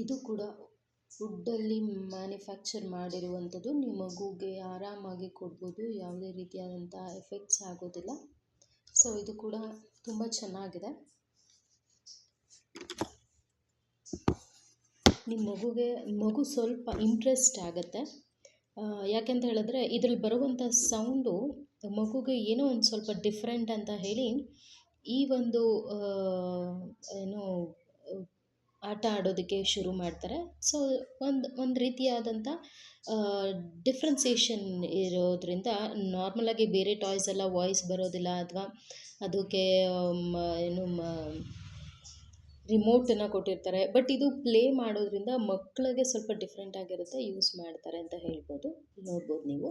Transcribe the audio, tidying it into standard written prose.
ಇದು ಕೂಡ ವುಡ್ಡಲ್ಲಿ ಮ್ಯಾನುಫ್ಯಾಕ್ಚರ್ ಮಾಡಿರುವಂಥದ್ದು. ನಿಮ್ಮ ಮಗುಗೆ ಆರಾಮಾಗಿ ಕೊಡ್ಬೋದು, ಯಾವುದೇ ರೀತಿಯಾದಂಥ ಎಫೆಕ್ಟ್ಸ್ ಆಗೋದಿಲ್ಲ. ಸೊ ಇದು ಕೂಡ ತುಂಬ ಚೆನ್ನಾಗಿದೆ. ನಿಮ್ಮ ಮಗು ಸ್ವಲ್ಪ ಇಂಟ್ರೆಸ್ಟ್ ಆಗುತ್ತೆ. ಯಾಕೆಂತ ಹೇಳಿದ್ರೆ ಇದರಲ್ಲಿ ಬರುವಂಥ ಸೌಂಡು ಮಗುಗೆ ಏನೋ ಒಂದು ಸ್ವಲ್ಪ ಡಿಫ್ರೆಂಟ್ ಅಂತ ಹೇಳಿ ಈ ಒಂದು ಏನು ಆಟ ಆಡೋದಕ್ಕೆ ಶುರು ಮಾಡ್ತಾರೆ. ಸೊ ಒಂದು ರೀತಿಯಾದಂಥ ಡಿಫ್ರೆನ್ಸಿಯೇಷನ್ ಇರೋದ್ರಿಂದ ನಾರ್ಮಲಾಗಿ ಬೇರೆ ಟಾಯ್ಸ್ ಎಲ್ಲ ವಾಯ್ಸ್ ಬರೋದಿಲ್ಲ, ಅಥವಾ ಅದಕ್ಕೆ ಏನು ರಿಮೋಟನ್ನು ಕೊಟ್ಟಿರ್ತಾರೆ. ಬಟ್ ಇದು ಪ್ಲೇ ಮಾಡೋದ್ರಿಂದ ಮಕ್ಕಳಿಗೆ ಸ್ವಲ್ಪ ಡಿಫ್ರೆಂಟ್ ಆಗಿರುತ್ತೆ, ಯೂಸ್ ಮಾಡ್ತಾರೆ ಅಂತ ಹೇಳ್ಬೋದು. ನೋಡ್ಬೋದು ನೀವು.